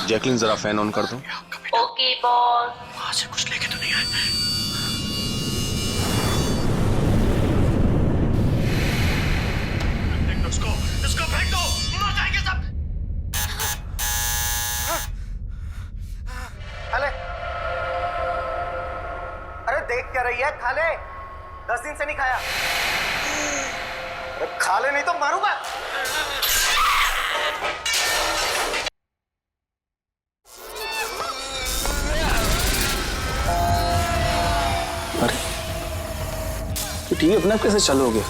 Jacqueline जरा fan on कर दो। Okay boss. वहां से कुछ लेके तो नहीं आए? इसको फेंक दो, मर जाएंगे सब। खाले, अरे देख क्या रही है? खाले, 10 दिन से नहीं खाया। अरे खा ले नहीं तो मारूंगा। अरे तो टीवी अपने आप कैसे चालू हो गया?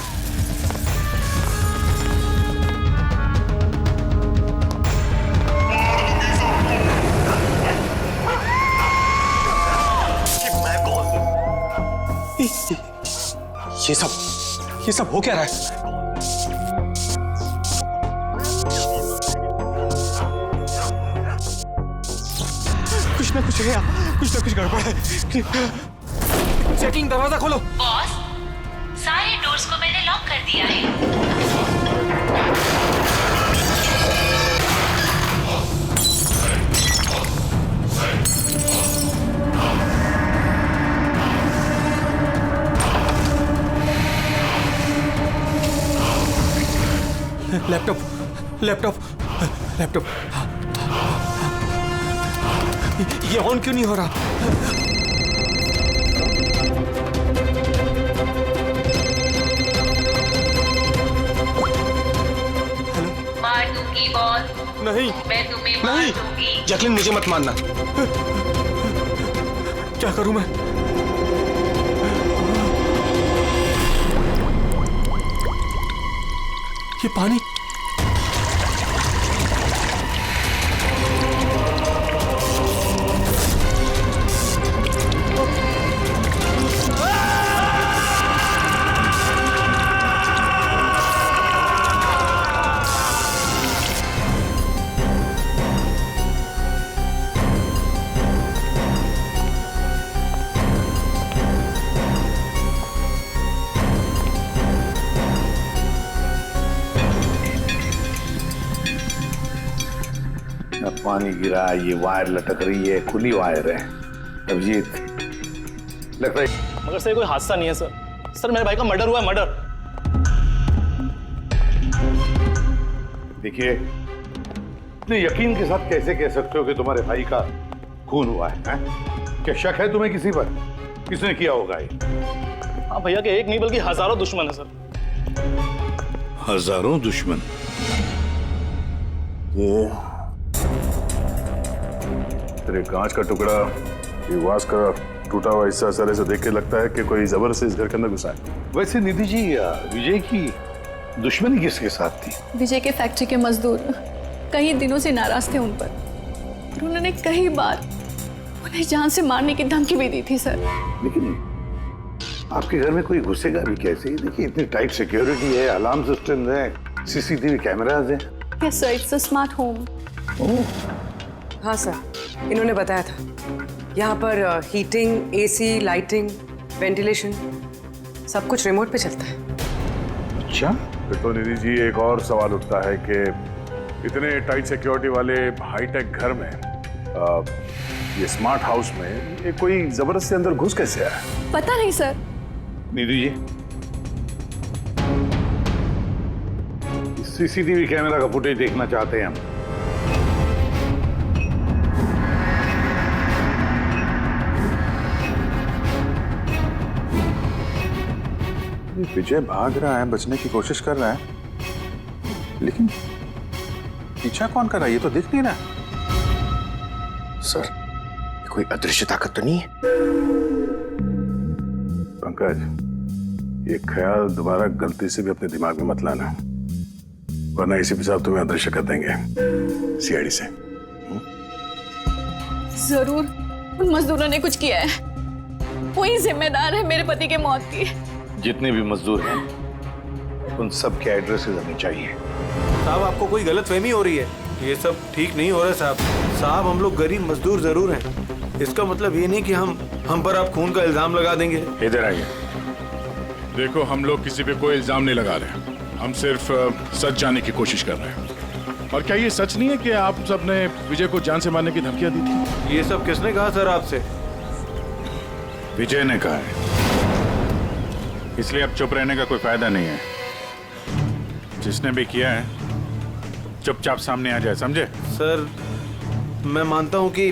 ये सब हो क्या रहा है? कुछ ना कुछ गड़बड़ है। जैकलिन दरवाजा खोलो। बॉस, सारे डोर्स को मैंने लॉक कर दिया है। लैपटॉप ये ऑन क्यों नहीं हो रहा? मार दूंगी बॉस, नहीं मैं तुम्हें मार दूंगी। जैकलिन मुझे मत मारना। क्या करूं मैं? ये पानी पानी गिरा, ये वायर लटक रही है, खुली वायर है। अभिजीत, लगता है मगर सर कोई हादसा नहीं है सर। सर मेरे भाई का मर्डर हुआ है, मर्डर। देखिए, इतने यकीन के साथ कैसे कह सकते हो कि तुम्हारे भाई का खून हुआ है? क्या शक है तुम्हें किसी पर? किसने किया होगा ये? हाँ भैया के एक नहीं बल्कि हजारों दुश्मन है सर। हजारों दुश्मन? ये तेरे कांच का टुकड़ा, ये वास का टूटा हुआ हिस्सा सर ऐसे देख के लगता है कि कोई जबरदस्ती इस घर के अंदर घुसा है। वैसे निधि जी, विजय की दुश्मनी किसके साथ थी? विजय के फैक्ट्री के मजदूर कई दिनों से नाराज थे उन पर। उन्होंने कई बार उन्हें जान से मारने की धमकी भी दी थी सर। लेकिन आपके घर में कोई घुसेगा भी कैसे? देखिए, इतनी टाइट सिक्योरिटी है, अलार्म सिस्टम है, सीसीटीवी कैमराज है। Yes sir, it's a smart home. हाँ सर, इन्होंने बताया था। यहाँ पर हीटिंग, एसी, लाइटिंग, वेंटिलेशन सब कुछ रिमोट पे चलता है। अच्छा, तो निधि जी एक और सवाल उठता है कि इतने टाइट सिक्योरिटी वाले हाईटेक घर में ये स्मार्ट हाउस में ये कोई जबरदस्ती अंदर घुस कैसे आया? पता नहीं sir. Nidhi ji, CCTV camera का फुटेज देखना चाहते हैं हम। विजय भाग रहा है, बचने की कोशिश कर रहा है, लेकिन पीछा कौन कर रहा है ये तो दिख नहीं रहा। सर, कोई अदृश्य ताकत तो नहीं है? पंकज, ये ख्याल दोबारा गलती से भी अपने दिमाग में मत लाना, वरना इसी पे साहब तुम्हें अदृश्य कर देंगे सीआईडी से। जरूर उन मजदूरों ने कुछ किया है। वही जिम्मेदार है मेरे पति के मौत की। जितने भी मजदूर हैं उन सब के एड्रेसेस हमें चाहिए। साहब, आपको कोई गलतफहमी हो रही है। ये सब ठीक नहीं हो रहा है साहब। साहब, हम लोग गरीब मजदूर जरूर हैं, इसका मतलब ये नहीं कि हम पर आप खून का इल्जाम लगा देंगे। इधर आइए। देखो, हम लोग किसी पे कोई इल्जाम नहीं लगा रहे, हम सिर्फ सच जानने की कोशिश कर रहे हैं। और क्या ये सच नहीं है कि आप सबने विजय को जान से मारने की धमकियां दी थी? ये सब किसने कहा सर आपसे? विजय ने कहा है, इसलिए अब चुप रहने का कोई फायदा नहीं है। जिसने भी किया है चुपचाप सामने आ जाए, समझे? सर मैं मानता हूँ कि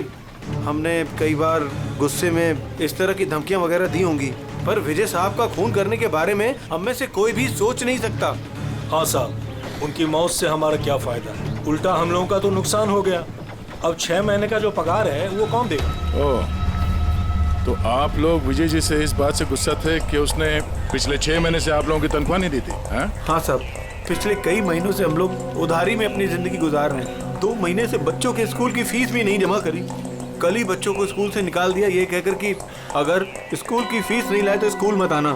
हमने कई बार गुस्से में इस तरह की धमकियां वगैरह दी होंगी, पर विजय साहब का खून करने के बारे में हम में से कोई भी सोच नहीं सकता। हाँ साहब, उनकी मौत से हमारा क्या फायदा है? उल्टा हम लोगों का तो नुकसान हो गया। अब 6 महीने का जो पगार है वो कौन देगा? ओह, तो आप लोग विजय जी से इस बात से गुस्सा थे कि उसने पिछले 6 महीने से आप लोगों की तनख्वाह नहीं दी थी? हाँ साहब, पिछले कई महीनों से हम लोग उधारी में अपनी जिंदगी गुजार रहे हैं। 2 महीने से बच्चों के स्कूल की फीस भी नहीं जमा करी। कल ही बच्चों को स्कूल से निकाल दिया ये कहकर कि अगर स्कूल की फीस नहीं लाए तो स्कूल मत आना।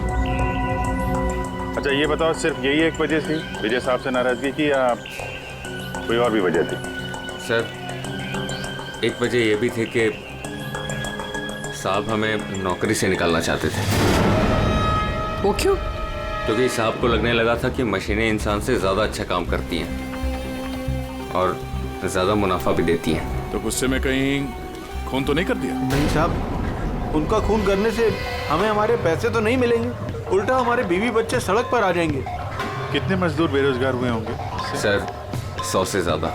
अच्छा ये बताओ, सिर्फ यही एक वजह थी विजय साहब से नाराजगी की या कोई और भी वजह थी? सर एक वजह ये भी थी कि साहब हमें नौकरी से निकालना चाहते थे। वो क्यों? क्योंकि साहब को लगने लगा था कि मशीनें इंसान से ज़्यादा अच्छा काम करती हैं और ज़्यादा मुनाफा भी देती हैं। तो गुस्से में कहीं खून तो नहीं कर दिया? नहीं साहब, उनका खून करने से हमें हमारे पैसे तो नहीं मिलेंगे, उल्टा हमारे बीवी बच्चे सड़क पर आ जाएंगे। कितने मजदूर बेरोजगार हुए होंगे? सर 100 से ज़्यादा।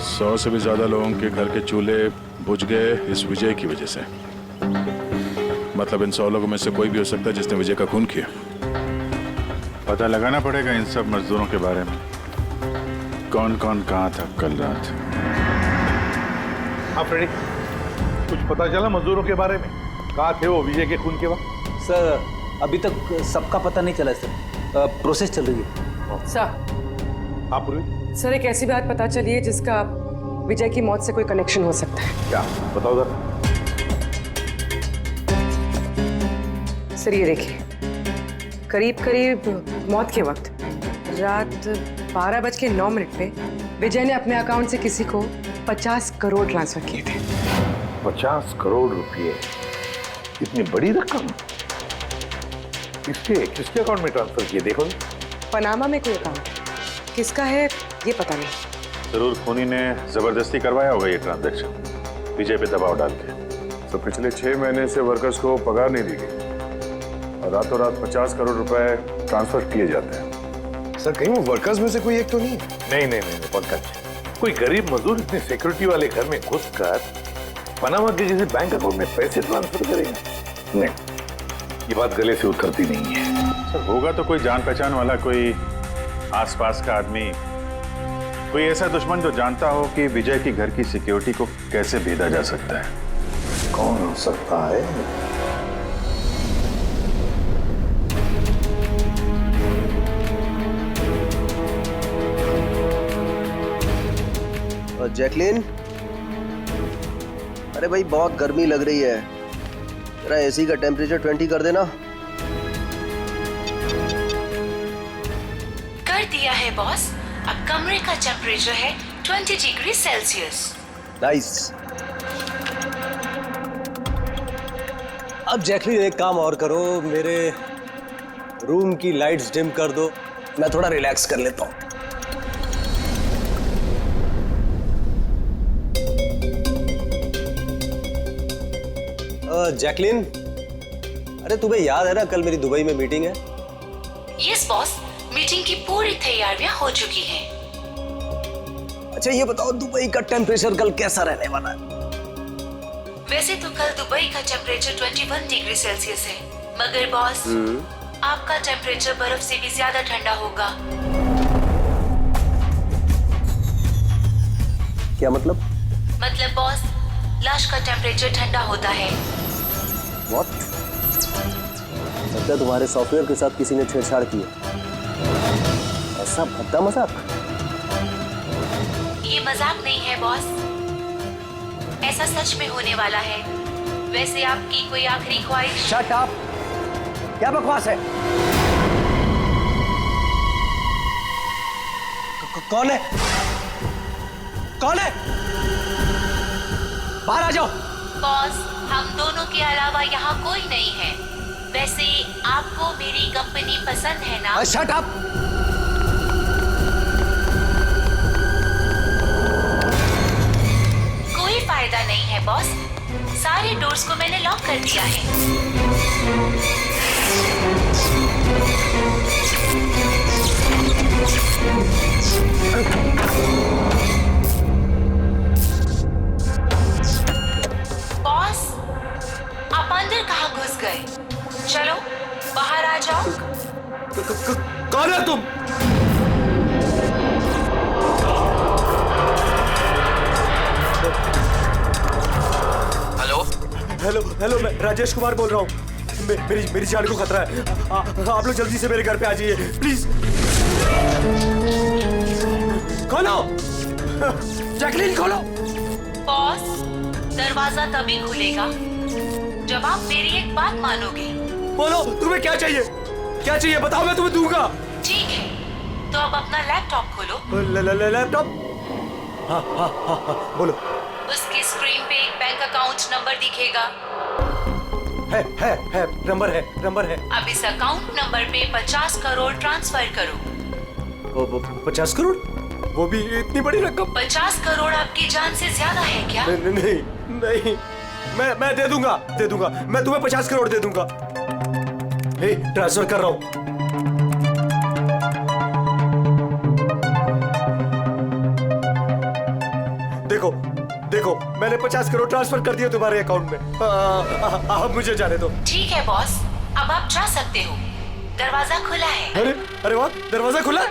100 से भी ज़्यादा लोगों के घर के चूल्हे बुझ गए इस विजय की वजह से। मतलब इन 100 लोगों में से कोई भी हो सकता है जिसने विजय का खून किया। पता लगाना पड़ेगा इन सब मजदूरों के बारे में, कौन कौन कहाँ था कल रात। हाँ फ्रेडी, कुछ पता चला मजदूरों के बारे में? कहाँ थे वो विजय के खून के वक्त? सर अभी तक सबका पता नहीं चला सर, प्रोसेस चल रही है। सर हाँ पूर्वी, सर एक ऐसी बात पता चली है जिसका विजय की मौत से कोई कनेक्शन हो सकता है। क्या बताओ जरा। सर ये देखिए, करीब करीब मौत के वक्त रात 12:09 पे विजय ने अपने अकाउंट से किसी को 50 करोड़ ट्रांसफर किए थे। 50 करोड़ रुपए, इतनी बड़ी रकम किसके अकाउंट में ट्रांसफर किए? देखो, पनामा में कोई अकाउंट, किसका है ये पता नहीं। जरूर खूनी ने जबरदस्ती करवाया होगा ये ट्रांजैक्शन, विजय पे दबाव डाल के। तो पिछले 6 महीने से वर्कर्स को पगार नहीं दी गई और रातों रात 50 करोड़ रुपए ट्रांसफर किए जाते हैं। सर कहीं वो वर्कर्स में से कोई एक तो नहीं? नहीं पंकज, कोई गरीब मजदूर इतने सिक्योरिटी वाले घर में घुसकर पनामा के किसी बैंक अकाउंट में पैसे ट्रांसफर करेगा? नहीं, ये बात गले से उतरती नहीं है। सर होगा तो कोई जान पहचान वाला, कोई आसपास का आदमी, कोई ऐसा दुश्मन जो जानता हो कि विजय की घर की सिक्योरिटी को कैसे भेदा जा सकता है। कौन हो सकता है? जैकलिन, अरे भाई बहुत गर्मी लग रही है, जरा एसी का टेम्परेचर 20 कर देना। कर दिया है बॉस, अब कमरे का टेम्परेचर है 20 डिग्री सेल्सियस। नाइस। अब जैकलिन एक काम और करो, मेरे रूम की लाइट्स डिम कर दो, मैं थोड़ा रिलैक्स कर लेता हूँ। जैकलिन, अरे तुम्हें याद है ना कल मेरी दुबई में मीटिंग है? यस बॉस, मीटिंग की पूरी तैयारियां हो चुकी हैं। अच्छा ये बताओ दुबई का टेम्परेचर कल कैसा रहने वाला है? वैसे तो कल दुबई का टेम्परेचर 21 डिग्री सेल्सियस है, मगर बॉस आपका टेम्परेचर बर्फ से भी ज्यादा ठंडा होगा। क्या मतलब? मतलब बॉस, लाश का टेम्परेचर ठंडा होता है। What? लगता है तुम्हारे सॉफ्टवेयर के साथ किसी ने छेड़छाड़ की है। ऐसा भद्दा मजाक? ये मजाक नहीं है बॉस, ऐसा सच में होने वाला है। वैसे आपकी कोई आखिरी ख्वाहिश? Shut up! क्या बकवास है? कौन है? कौन है? बाहर आ जाओ। बॉस, हम दोनों के अलावा यहाँ कोई नहीं है। वैसे आपको मेरी कंपनी पसंद है ना? Shut up! फायदा नहीं है बॉस। सारे डोर्स को मैंने लॉक कर दिया है। बॉस, आप अंदर कहाँ घुस गए? चलो बाहर आ जाओ। कौन है तुम? हेलो हेलो, मैं राजेश कुमार बोल रहा हूँ। मेरी जान को खतरा है। आप लोग जल्दी से मेरे घर पे आ जाइए प्लीज। खोलो जैकलीन, खोलो। बॉस, दरवाजा तभी खुलेगा जब आप मेरी एक बात मानोगे। बोलो तुम्हें क्या चाहिए? क्या चाहिए बताओ, मैं तुम्हें दूंगा। ठीक है, तो अब अपना लैपटॉप खोलो। लैपटॉप? हाँ हाँ हाँ हाँ, बोलो। उसकी स्क्रीन पे एक बैंक अकाउंट नंबर दिखेगा। है नंबर है। अब इस अकाउंट नंबर पे 50 करोड़ ट्रांसफर करो। 50 करोड़? वो भी इतनी बड़ी रकम? 50 करोड़ आपकी जान से ज्यादा है क्या? नहीं, मैं दे दूंगा। मैं तुम्हें 50 करोड़ दे दूंगा। ट्रांसफर कर रहा हूँ। देखो मैंने 50 करोड़ ट्रांसफर कर दिए तुम्हारे अकाउंट में। अब मुझे जाने दो। ठीक है बॉस, अब आप जा सकते हो। दरवाजा खुला है। अरे वाह, दरवाजा खुला है।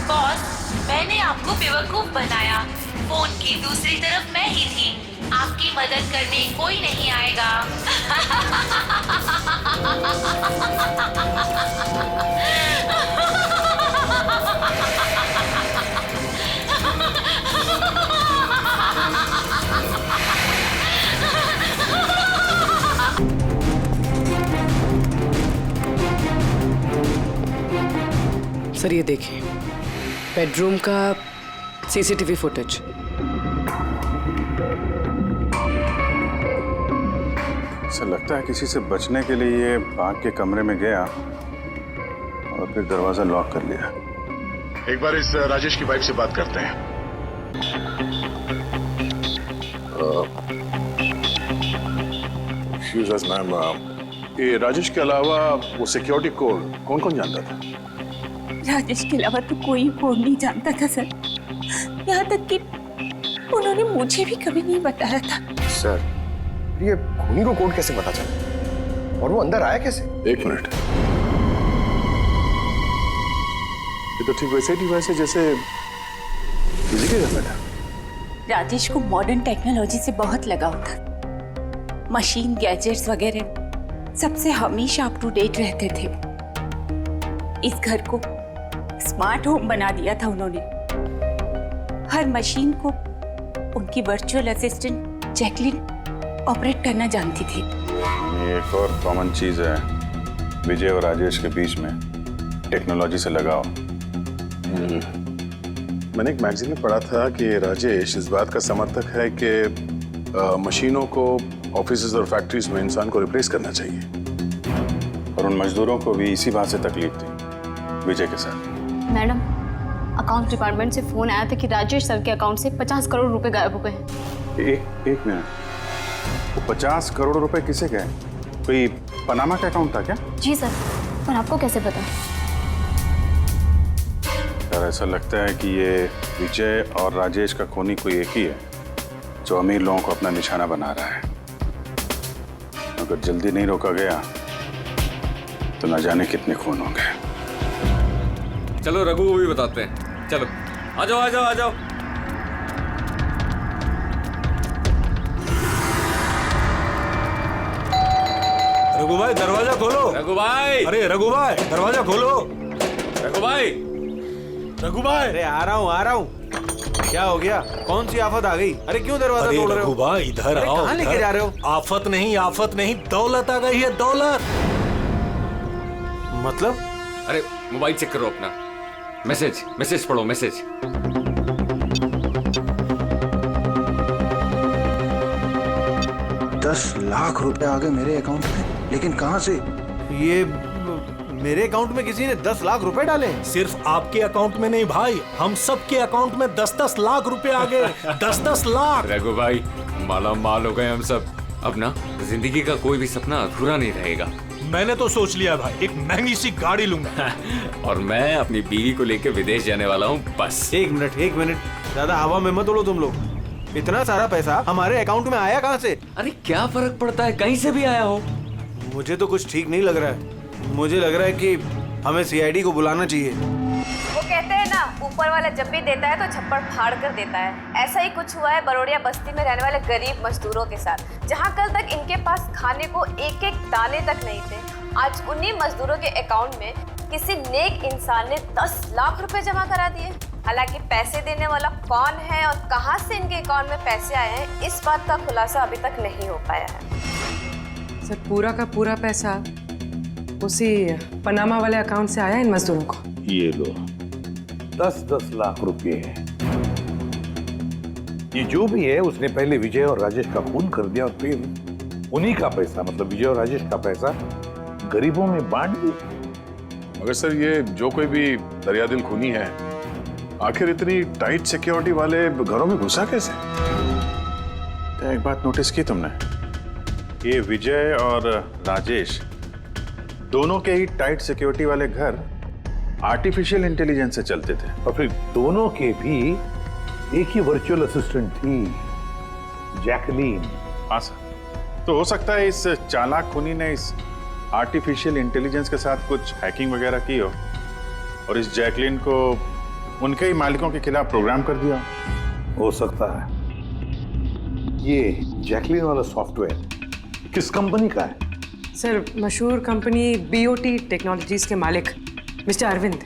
बॉस, मैंने आपको बेवकूफ बनाया। फोन की दूसरी तरफ मैं ही थी। आपकी मदद करने कोई नहीं आएगा। सर ये देखिए, बेडरूम का सीसीटीवी फुटेज। ऐसा लगता है किसी से बचने के लिए ये बाग के कमरे में गया और फिर दरवाजा लॉक कर लिया। एक बार इस राजेश की वाइफ से बात करते हैं। मैम, ये राजेश के अलावा वो सिक्योरिटी कोड कौन कौन जानता था? राजेश के अलावा तो कोई कोड नहीं जानता था सर। यहाँ तक कि उन्होंने मुझे भी कभी नहीं बताया था। सर, ये खूनी को कोड कैसे पता चला और वो अंदर आया कैसे? एक मिनट, ये तो ठीक वैसे डिवाइस है जैसे किसी के घर में था। राजेश को मॉडर्न टेक्नोलॉजी से बहुत लगाव था। मशीन, गैजेट्स वगैरह सबसे हमेशा अप टू डेट रहते थे। इस घर को स्मार्ट होम बना दिया था उन्होंने। हर मशीन को उनकी वर्चुअल असिस्टेंट जैकलीन ऑपरेट करना जानती थी। ये एक और कॉमन चीज है विजय और राजेश के बीच में, टेक्नोलॉजी से लगाव। मैंने एक मैगजीन में पढ़ा था कि राजेश इस बात का समर्थक है कि मशीनों को ऑफिसेज और फैक्ट्रीज में इंसान को रिप्लेस करना चाहिए, और उन मजदूरों को भी इसी बात से तकलीफ थी विजय के साथ। मैडम, अकाउंट डिपार्टमेंट से फोन आया था कि राजेश सर के अकाउंट से 50 करोड़ रुपए गायब हो गए हैं। एक मिनट, वो 50 करोड़ रुपए किसे गए? कोई पनामा का अकाउंट था क्या? जी सर, पर आपको कैसे पता? यार ऐसा लगता है कि ये विजय और राजेश का खूनी कोई एक ही है जो अमीर लोगों को अपना निशाना बना रहा है। अगर जल्दी नहीं रोका गया तो न जाने कितने खून होंगे। चलो रघु को भी बताते हैं। चलो आ जाओ आ जाओ आ जाओ। रघु भाई दरवाजा खोलो। रघु भाई, अरे रघु भाई दरवाजा खोलो। रघु भाई, रघु भाई, अरे आ रहा हूँ। क्या हो गया? कौन सी आफत आ गई? अरे क्यों दरवाजा तोड़ रहे हो? रघु भाई इधर आओ। कहाँ लेके जा रहे हो? आफत नहीं, दौलत आ गई है, दौलत। मतलब? अरे मोबाइल चेक करो अपना। मैसेज पढ़ो, मैसेज। 10 लाख रुपए आ गए मेरे अकाउंट में, लेकिन कहां से? ये मेरे अकाउंट में किसी ने 10 लाख रुपए डाले। सिर्फ आपके अकाउंट में नहीं भाई, हम सब के अकाउंट में 10-10 लाख रुपए आ गए। 10-10 लाख। रघु भाई माला माल हो गए हम सब। अब ना जिंदगी का कोई भी सपना अधूरा नहीं रहेगा। मैंने तो सोच लिया भाई, एक महंगी सी गाड़ी लूंगा। और मैं अपनी बीवी को लेकर विदेश जाने वाला हूँ बस। एक मिनट, ज्यादा हवा में मत उड़ो तुम लोग। इतना सारा पैसा हमारे अकाउंट में आया कहाँ से? अरे क्या फर्क पड़ता है, कहीं से भी आया हो। मुझे तो कुछ ठीक नहीं लग रहा है। मुझे लग रहा है कि हमें सीआईडी को बुलाना चाहिए। वो कहते हैं ना, ऊपर वाला जब भी देता है तो छप्पड़ फाड़ कर देता है। ऐसा ही कुछ हुआ है बरोड़िया बस्ती में रहने वाले गरीब मजदूरों के साथ, जहां कल तक इनके पास खाने को एक एक दाने तक नहीं थे। आज उन्हीं मजदूरों के अकाउंट में किसी नेक इंसान ने 10 लाख रुपए जमा करा दिए। हालांकि पैसे देने वाला कौन है और कहां से इनके अकाउंट में पैसे आए हैं, इस बात का खुलासा अभी तक नहीं हो पाया है। सर, पूरा का पूरा पैसा उसी पनामा वाले अकाउंट से आया इन मजदूरों को। ये लो 10-10 लाख रुपए है। ये जो भी है उसने पहले विजय और राजेश का खून कर दिया और फिर उन्हीं का पैसा, मतलब विजय और राजेश का पैसा गरीबों में बांट दिया। मगर सर ये जो कोई भी दरियादिल खूनी है, आखिर इतनी टाइट सिक्योरिटी वाले घरों में घुसा कैसे? क्या एक बात नोटिस की तुमने? ये विजय और राजेश दोनों के ही टाइट सिक्योरिटी वाले घर आर्टिफिशियल इंटेलिजेंस से चलते थे, और फिर दोनों के भी एक ही वर्चुअल असिस्टेंट थी, जैकलीन। हाँ सर, तो हो सकता है इस चालाक खूनी ने इस आर्टिफिशियल इंटेलिजेंस के साथ कुछ हैकिंग वगैरह की हो और इस जैकलीन को उनके ही मालिकों के खिलाफ प्रोग्राम कर दिया हो सकता है। ये जैकलीन वाला सॉफ्टवेयर किस कंपनी का है? सर, मशहूर कंपनी बीओटी टेक्नोलॉजीज के मालिक मिस्टर अरविंद।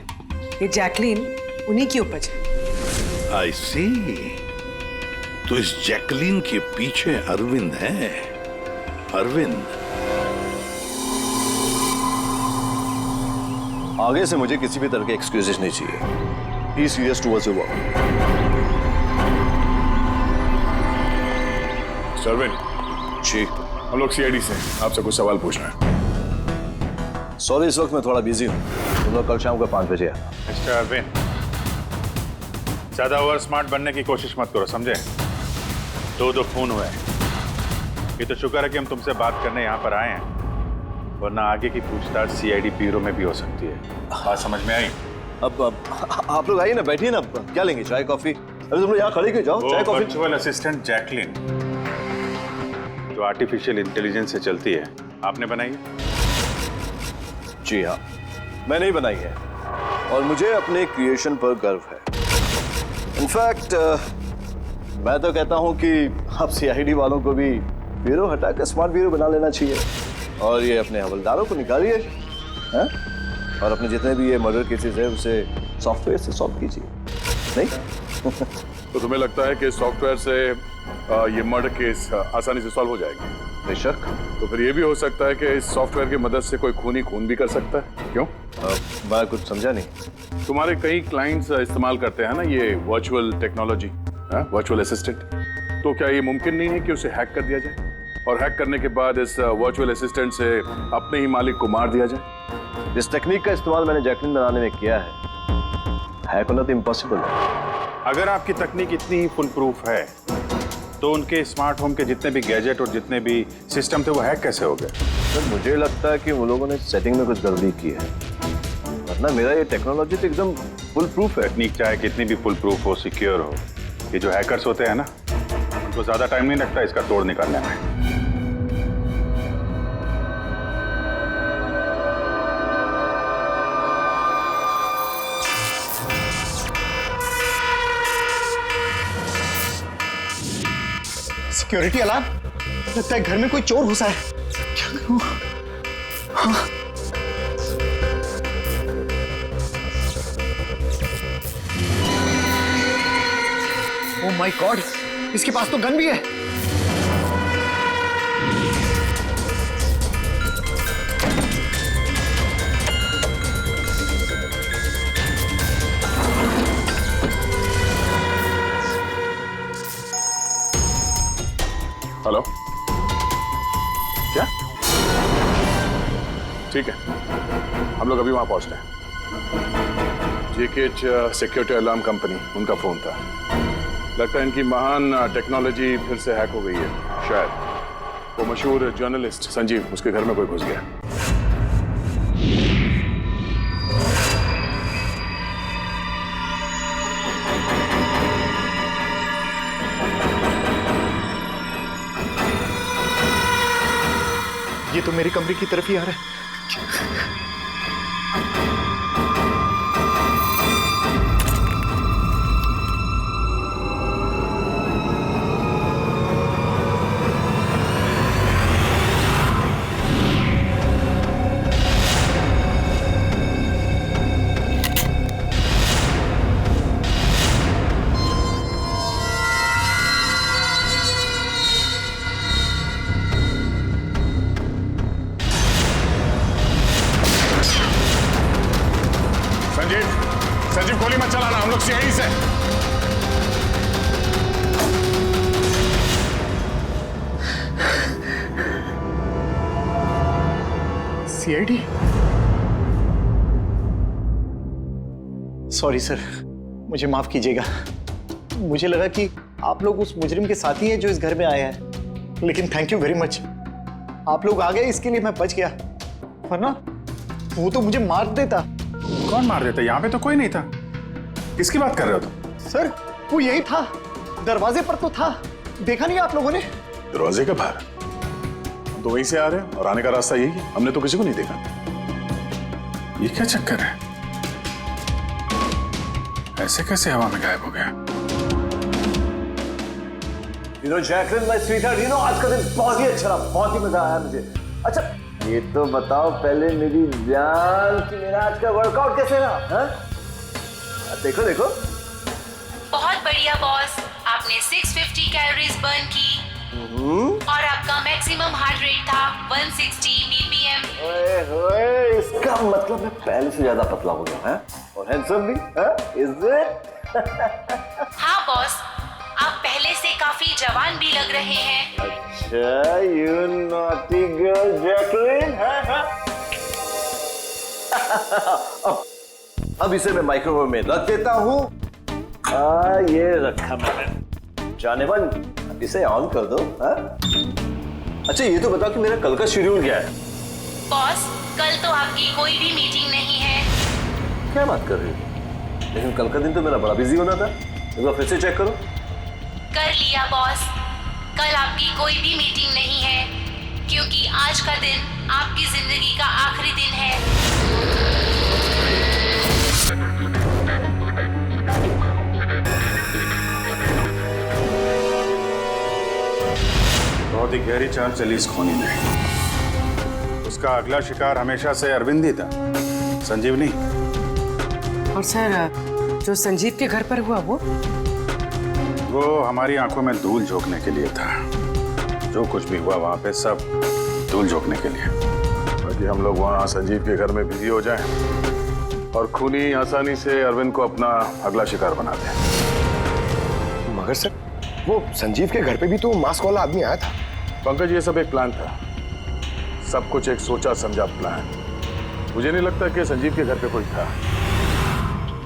ये जैकलीन उन्हीं की उपज है। आई सी। तो इस जैकलीन के पीछे अरविंद है। अरविंद, आगे से मुझे किसी भी तरह के एक्सक्यूजेस नहीं चाहिए। Be serious towards your work. Arvind ji, हम लोग सीआईडी से आपसे कुछ सवाल पूछना है। सॉरी, इस वक्त मैं थोड़ा बिजी हूँ। तुम लोग कल शाम को 5 बजे आना। मिस्टर अरविंद, ज्यादा ओवर स्मार्ट बनने की कोशिश मत करो, समझे? दो खून हुए। ये तो शुक्र है कि हम तुमसे बात करने यहाँ पर आए हैं, वरना आगे की पूछताछ सीआईडी ब्यूरो में भी हो सकती है। बात समझ में आई? अब आप लोग आइए ना, बैठिए ना। क्या लेंगे, चाय कॉफी? अरे तुम लोग यहाँ खड़े क्यों, जाओ चाय कॉफी। वर्चुअल असिस्टेंट जैकलिन जो आर्टिफिशियल इंटेलिजेंस से चलती है, आपने बनाई है? जी हाँ, मैंने ही बनाई है और मुझे अपने क्रिएशन पर गर्व है। इनफैक्ट मैं तो कहता हूँ कि आप सीआईडी वालों को भी ब्यूरो हटाकर स्मार्ट ब्यूरो बना लेना चाहिए और ये अपने हवलदारों को निकालिए, हैं? और अपने जितने भी ये मर्डर केसेस है उसे सॉफ्टवेयर से सॉल्व कीजिए, नहीं? तो तुम्हें लगता है कि सॉफ्टवेयर से ये मर्डर केस आसानी से सॉल्व हो जाएगा? बेशक। तो फिर ये भी हो सकता है कि इस सॉफ्टवेयर की मदद से कोई खूनी खून भी कर सकता है। क्यों? मैं कुछ समझा नहीं। तुम्हारे कई क्लाइंट्स इस्तेमाल करते हैं ना ये वर्चुअल टेक्नोलॉजी, वर्चुअल असिस्टेंट। तो क्या ये मुमकिन नहीं है कि उसे हैक कर दिया जाए और हैक करने के बाद इस वर्चुअल असिस्टेंट से अपने ही मालिक को मार दिया जाए? इस टेक्निक का इस्तेमाल मैंने जैकलिन बनाने में किया है। हैक होना तो इम्पॉसिबल है। अगर आपकी तकनीक इतनी ही फुल प्रूफ है तो उनके स्मार्ट होम के जितने भी गैजेट और जितने भी सिस्टम थे वो हैक कैसे हो गए? सर, मुझे लगता है कि वो लोगों ने सेटिंग में कुछ गलती की है, वरना मेरा ये टेक्नोलॉजी तो एकदम फुल प्रूफ है। तकनीक चाहे कितनी भी फुल प्रूफ हो, सिक्योर हो, ये जो हैकर्स होते हैं ना, उनको ज्यादा टाइम नहीं लगता इसका तोड़ निकालने में। सिक्योरिटी अलार्म, लगता है घर में कोई चोर घुसा है। क्या करूं? हाँ। ओह माय गॉड, इसके पास तो गन भी है। हेलो, क्या ठीक है, हम लोग अभी वहां पहुंचते हैं। जेकेएच सिक्योरिटी अलार्म कंपनी, उनका फोन था। लगता है इनकी महान टेक्नोलॉजी फिर से हैक हो गई है। शायद वो मशहूर जर्नलिस्ट संजीव, उसके घर में कोई घुस गया। ये तो मेरी कमरे की तरफ ही आ रहा है। संजीव गोली मत चलाना, हम लोग सीआईडी से। सीआईडी? सॉरी सर, मुझे माफ कीजिएगा। मुझे लगा कि आप लोग उस मुजरिम के साथी हैं जो इस घर में आए हैं, लेकिन थैंक यू वेरी मच, आप लोग आ गए, इसके लिए मैं बच गया, वरना वो तो मुझे मार देता। कौन मार देता? यहाँ पे तो कोई नहीं था। किसकी बात कर रहे हो तुम? सर वो यही था, दरवाजे पर तो था, देखा नहीं आप लोगों ने? दरवाजे के बाहर? हम तो वहीं से आ रहे हैं और आने का रास्ता यही है, हमने तो किसी को नहीं देखा। ये क्या चक्कर है? ऐसे कैसे हवा में गायब हो गया? जैकलिन माय स्वीटहार्ट, आज का दिन बहुत ही अच्छा रहा, बहुत ही मजा आया मुझे। अच्छा ये तो बताओ पहले मेरी जान कि मेरा आज का वर्कआउट कैसे रहा? देखो देखो। बहुत बढ़िया बॉस, आपने 650 कैलोरीज बर्न की और आपका मैक्सिमम हार्ट रेट था 160 बीपीएम। ओए होए, इसका मतलब मैं पहले से ज्यादा पतला हो गया है और हैंडसम भी, इज इट? हाँ बॉस, आप पहले से काफी जवान भी लग रहे हैं। अच्छा, यू नॉटी गर्ल जैकलिन। अब इसे मैं माइक्रोवेव में रख देता हूँ। ये रखा मैंने। जाने मन, अब इसे ऑन कर दो। अच्छा ये तो बताओ कि मेरा कल का शेड्यूल क्या है? बॉस, कल तो आपकी कोई भी मीटिंग नहीं है। क्या बात कर रही हो? लेकिन कल का दिन तो मेरा बड़ा बिजी होना था। एक बार फिर से चेक करो। कर लिया बॉस, कल आपकी कोई भी मीटिंग नहीं है, क्योंकि आज का दिन आपकी जिंदगी का आखिरी दिन है। बहुत ही गहरी चाल चली इस खूनी में। उसका अगला शिकार हमेशा से अरविंद ही था, संजीव नहीं। और सर, जो संजीव के घर पर हुआ वो हमारी आंखों में धूल झोंकने के लिए था। जो कुछ भी हुआ वहां पे सब धूल झोंकने के लिए, ताकि हम लोग वहां संजीव के घर में बिजी हो जाएं और खूनी आसानी से अरविंद को अपना अगला शिकार बना दे। मगर सर, वो संजीव के घर पे भी तो मास्क वाला आदमी आया था। पंकज, ये सब एक प्लान था, सब कुछ एक सोचा समझा प्लान। मुझे नहीं लगता कि संजीव के घर पे कोई था।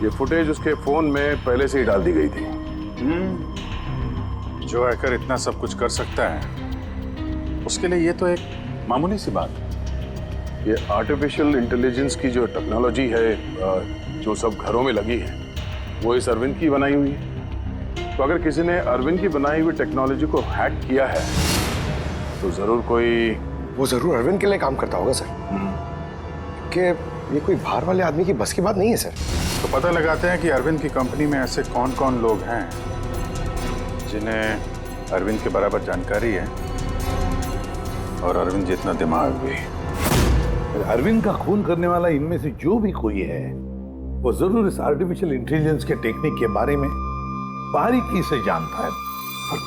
ये फुटेज उसके फोन में पहले से ही डाल दी गई थी। जो हैकर इतना सब कुछ कर सकता है, उसके लिए ये तो एक मामूली सी बात है। ये आर्टिफिशियल इंटेलिजेंस की जो टेक्नोलॉजी है, जो सब घरों में लगी है, वो इस अरविंद की बनाई हुई है। तो अगर किसी ने अरविंद की बनाई हुई टेक्नोलॉजी को हैक किया है तो जरूर वो जरूर अरविंद के लिए काम करता होगा सर, क्योंकि ये कोई बाहर वाले आदमी की बस की बात नहीं है सर। तो पता लगाते हैं कि अरविंद की कंपनी में ऐसे कौन कौन लोग हैं जिन्हें अरविंद के बराबर जानकारी है और अरविंद जितना दिमाग भी। अरविंद का खून करने वाला इनमें से जो भी कोई है, वो जरूर इस आर्टिफिशियल इंटेलिजेंस के टेक्निक के बारे में बारीकी से जानता है। पर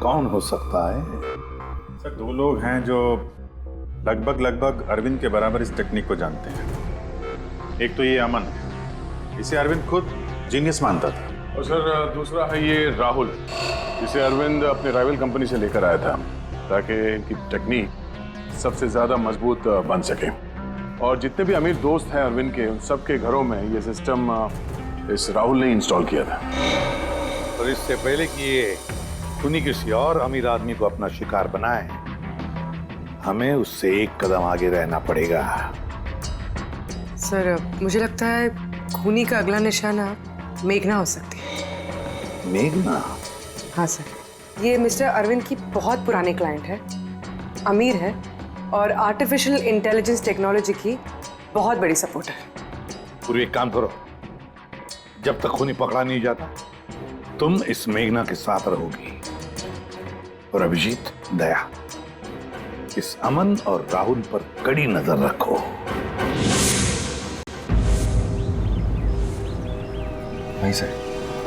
कौन हो सकता है? सर, दो लोग हैं जो लगभग अरविंद के बराबर इस टेक्निक को जानते हैं। एक तो ये अमन, इसे अरविंद खुद जीनियस मानता था। और सर दूसरा है ये राहुल, जिसे अरविंद अपने राइवल कंपनी से लेकर आया था ताकि इनकी टेक्निक सबसे ज्यादा मजबूत बन सके। और जितने भी अमीर दोस्त हैं अरविंद के, उन सबके घरों में ये सिस्टम इस राहुल ने इंस्टॉल किया था। और इससे पहले कि ये खूनी किसी और अमीर आदमी को अपना शिकार बनाए, हमें उससे एक कदम आगे रहना पड़ेगा। सर मुझे लगता है खूनी का अगला निशाना मेघना हो सकती है। मेघना? हाँ सर, ये मिस्टर अरविंद की बहुत पुरानी क्लाइंट है, अमीर है और आर्टिफिशियल इंटेलिजेंस टेक्नोलॉजी की बहुत बड़ी सपोर्टर है। पूरी एक काम करो, जब तक खूनी पकड़ा नहीं जाता तुम इस मेघना के साथ रहोगी। और अभिजीत, दया, इस अमन और राहुल पर कड़ी नजर रखो। नहीं सर,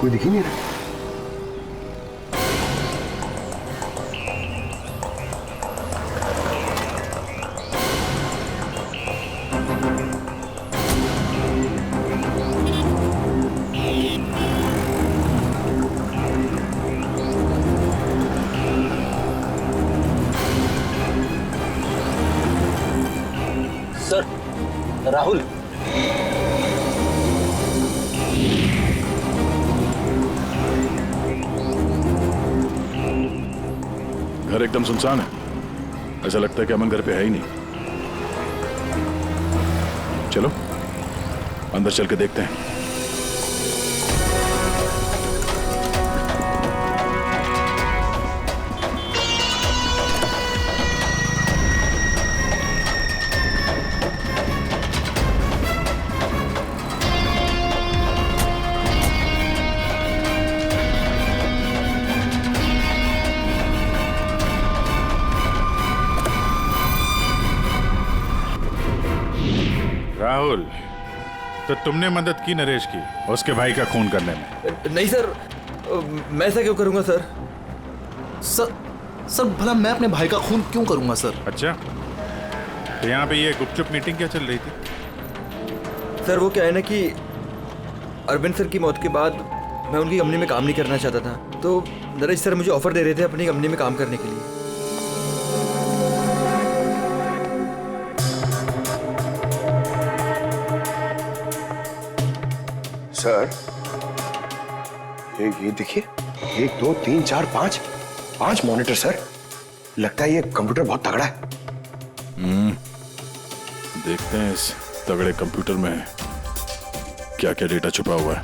कोई दिख ही नहीं रहा। सर, राहुल। घर एकदम सुनसान है, ऐसा लगता है कि अमन घर पे है ही नहीं। चलो अंदर चल के देखते हैं। राहुल, तो तुमने मदद की नरेश की उसके भाई का खून करने में? नहीं सर, मैं ऐसा क्यों करूंगा सर? सर भला मैं अपने भाई का खून क्यों करूंगा सर? अच्छा, तो यहाँ पे ये गुपचुप मीटिंग क्या चल रही थी? सर वो क्या है ना कि अरविंद सर की मौत के बाद मैं उनकी कंपनी में काम नहीं करना चाहता था, तो नरेश सर मुझे ऑफर दे रहे थे अपनी कंपनी में काम करने के लिए। सर ये देखिए, 1 2 3 4 5 मॉनिटर सर। लगता है ये कंप्यूटर बहुत तगड़ा है। देखते हैं इस तगड़े कंप्यूटर में क्या क्या डेटा छुपा हुआ है।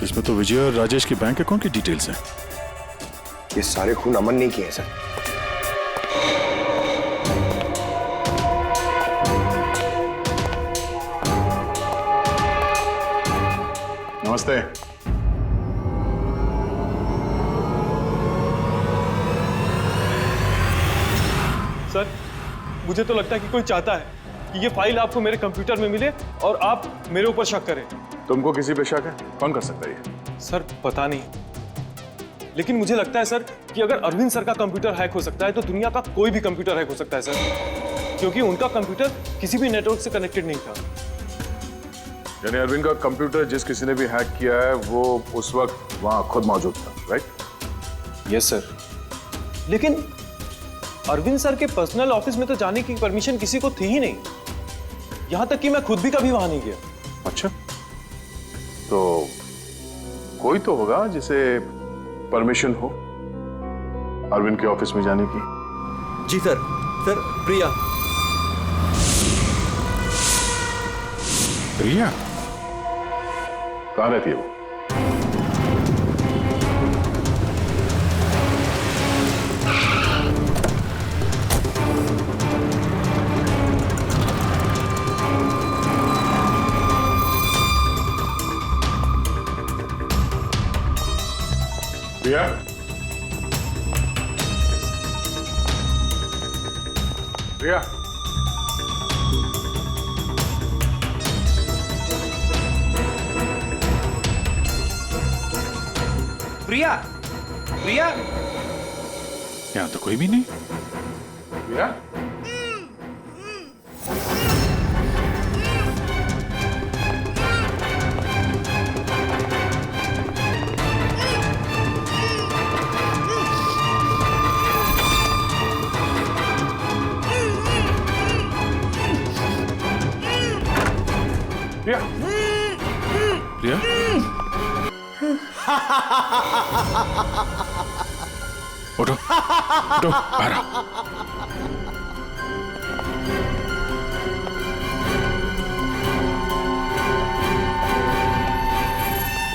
इसमें तो विजय और राजेश की बैंक अकाउंट की डिटेल्स हैं। ये सारे खून अमन ने किए हैं सर। नमस्ते। सर मुझे तो लगता है कि कोई चाहता है कि ये फाइल आपको मेरे कंप्यूटर में मिले और आप मेरे ऊपर शक करें। तुमको किसी पे शक है? कौन कर सकता है ये? सर पता नहीं, लेकिन मुझे लगता है सर कि अगर अरविंद सर का कंप्यूटर हैक हो सकता है तो दुनिया का कोई भी कंप्यूटर हैक हो सकता है सर, क्योंकि उनका कंप्यूटर किसी भी नेटवर्क से कनेक्टेड नहीं था। यानी अरविंद का कंप्यूटर जिस किसी ने भी हैक किया है वो उस वक्त वहां खुद मौजूद था, राइट? यस सर, लेकिन अरविंद सर के पर्सनल ऑफिस में तो जाने की परमिशन किसी को थी ही नहीं, यहां तक कि मैं खुद भी कभी वहां नहीं गया। अच्छा, तो कोई तो होगा जिसे परमिशन हो अरविंद के ऑफिस में जाने की। जी सर। सर प्रिया। प्रिया कहाँ रहती है वो? प्रिया, प्रिया, प्रिया, प्रिया, यहाँ तो कोई भी नहीं। प्रिया, प्रिया प्रिया उठो उठो बाहर आओ।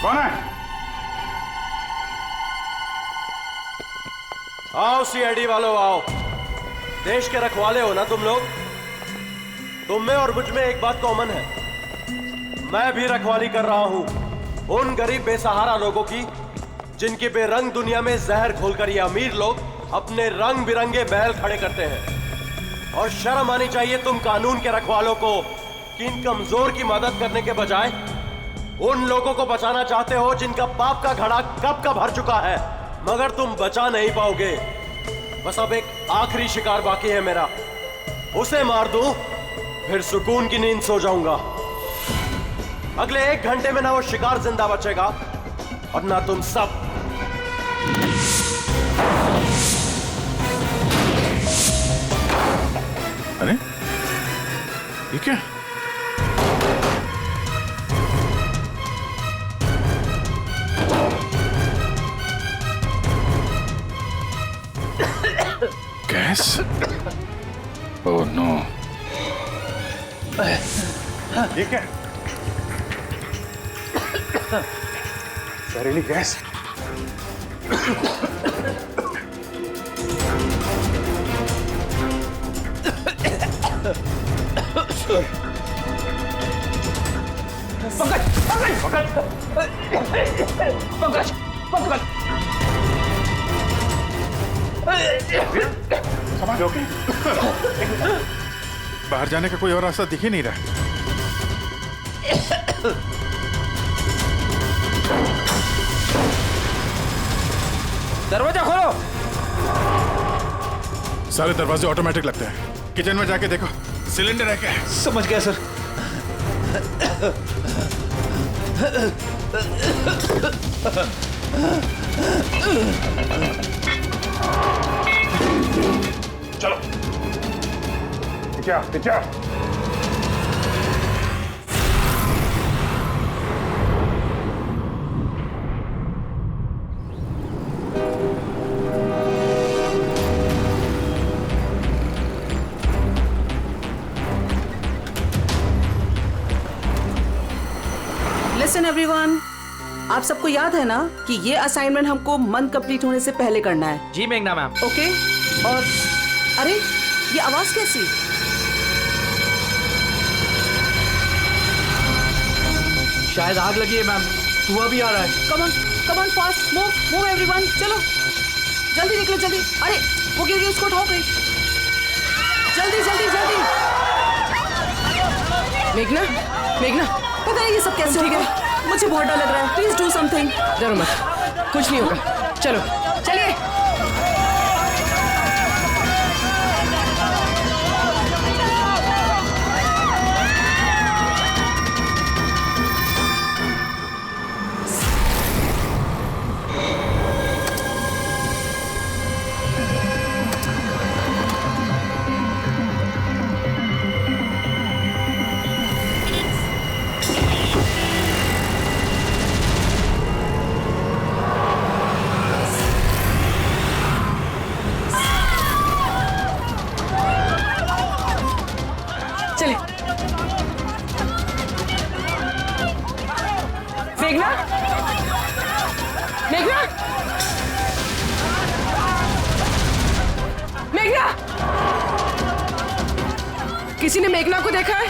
कौन है? आओ सीआईडी वालों आओ। देश के रखवाले हो ना तुम लोग। तुम में और मुझ में एक बात कॉमन है, मैं भी रखवाली कर रहा हूं उन गरीब बेसहारा लोगों की जिनकी बेरंग दुनिया में जहर घोलकर ये अमीर लोग अपने रंग बिरंगे महल खड़े करते हैं। और शर्म आनी चाहिए तुम कानून के रखवालों को कि इन कमजोर की मदद करने के बजाय उन लोगों को बचाना चाहते हो जिनका पाप का घड़ा कब का भर चुका है, मगर तुम बचा नहीं पाओगे। बस अब एक आखिरी शिकार बाकी है मेरा, उसे मार दूं फिर सुकून की नींद सो जाऊंगा। अगले 1 घंटे में ना वो शिकार जिंदा बचेगा और ना तुम सब। अरे ये क्या? गैस? Oh no. ये क्या? जहरीली गैस। पंकज पंकज पंकज पंकज समाज ओके? बाहर जाने का कोई और रास्ता दिख ही नहीं रहा। दरवाजा खोलो। सारे दरवाजे ऑटोमेटिक लगते हैं। किचन में जाके देखो सिलेंडर है क्या? समझ गया सर। चलो क्या क्या? लिसन एवरीवन, आप सबको याद है ना कि ये असाइनमेंट हमको मंथ कंप्लीट होने से पहले करना है। जी मेघना मैम। ओके। और अरे ये आवाज कैसी? शायद आग लगी है मैम, धुआं भी आ रहा है। Come on fast, move everyone, चलो जल्दी निकलो जल्दी। अरे वो गिर गई, उसको उठाओ कोई, जल्दी जल्दी जल्दी। मेघना, मेघना, पता नहीं ये सब कैसे हो गया। मुझे बहुत डर लग रहा है, प्लीज डू समथिंग। डरो मत, कुछ नहीं होगा। चलो चलिए। मेघना, मेघना, मेघना, किसी ने मेघना को देखा है?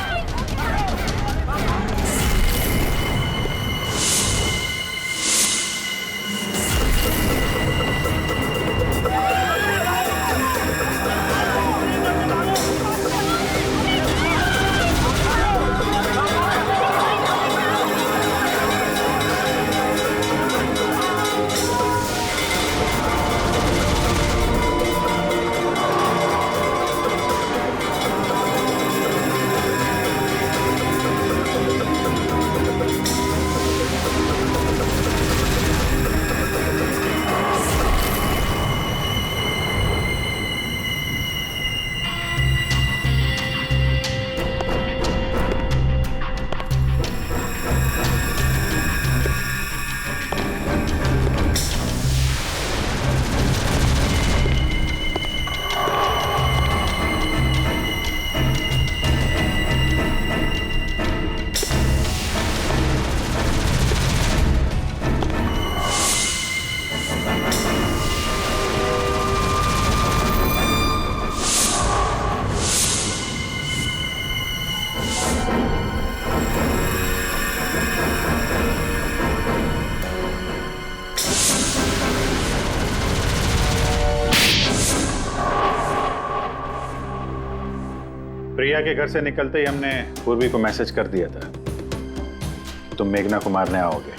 प्रिया के घर से निकलते ही हमने पूर्वी को मैसेज कर दिया था तुम मेघना को मारने आओगे।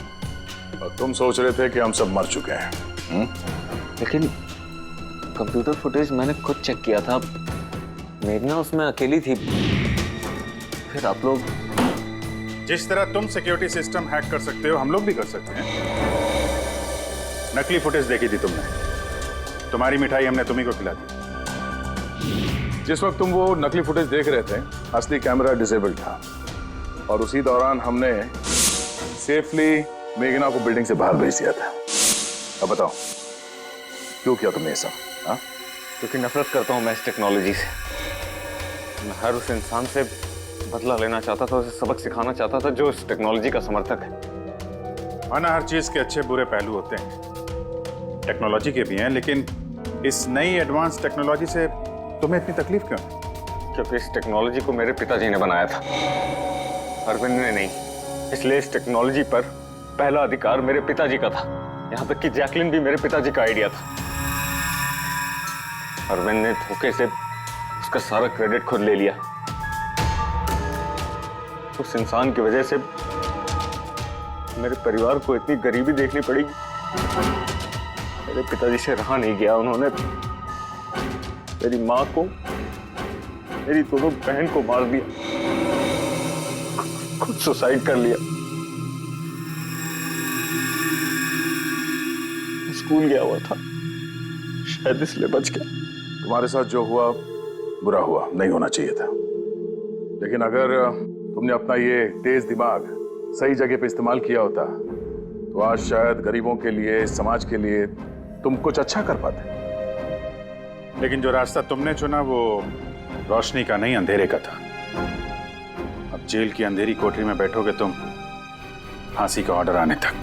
और तुम सोच रहे थे कि हम सब मर चुके हैं। लेकिन कंप्यूटर फुटेज मैंने खुद चेक किया था, मेघना उसमें अकेली थी। फिर आप लोग जिस तरह तुम सिक्योरिटी सिस्टम हैक कर सकते हो हम लोग भी कर सकते हैं। नकली फुटेज देखी थी तुमने, तुम्हारी मिठाई हमने तुम्ही को खिला दी। जिस वक्त तुम वो नकली फुटेज देख रहे थे असली कैमरा डिसेबल था और उसी दौरान हमने सेफली मेघना को बिल्डिंग से बाहर भेज दिया था। अब बताओ क्यों किया तुमने ये सब? क्योंकि नफरत करता हूं मैं इस टेक्नोलॉजी से। मैं हर उस इंसान से बदला लेना चाहता था, उसे सबक सिखाना चाहता था जो इस टेक्नोलॉजी का समर्थक है। माना हर चीज के अच्छे बुरे पहलू होते हैं, टेक्नोलॉजी के भी हैं, लेकिन इस नई एडवांस टेक्नोलॉजी से तुम्हें इतनी तकलीफ क्यों? क्योंकि इस टेक्नोलॉजी को मेरे पिताजी ने बनाया था, अरविंद ने नहीं। इसलिए इस टेक्नोलॉजी पर पहला अधिकार मेरे पिताजी का था। यहां तक कि जैकलिन भी मेरे पिताजी का आइडिया था। अरविंद ने धोखे से उसका सारा क्रेडिट खुद ले लिया। उस इंसान की वजह से मेरे परिवार को इतनी गरीबी देखनी पड़ी। मेरे पिताजी से रहा नहीं गया, उन्होंने मेरी माँ को, मेरी दोनों बहन को मार दिया, खुद सुसाइड कर लिया। स्कूल गया हुआ था, शायद इसलिए बच गया। तुम्हारे साथ जो हुआ बुरा हुआ, नहीं होना चाहिए था। लेकिन अगर तुमने अपना ये तेज दिमाग सही जगह पे इस्तेमाल किया होता तो आज शायद गरीबों के लिए, समाज के लिए तुम कुछ अच्छा कर पाते। लेकिन जो रास्ता तुमने चुना वो रोशनी का नहीं, अंधेरे का था। अब जेल की अंधेरी कोठरी में बैठोगे तुम फांसी का ऑर्डर आने तक।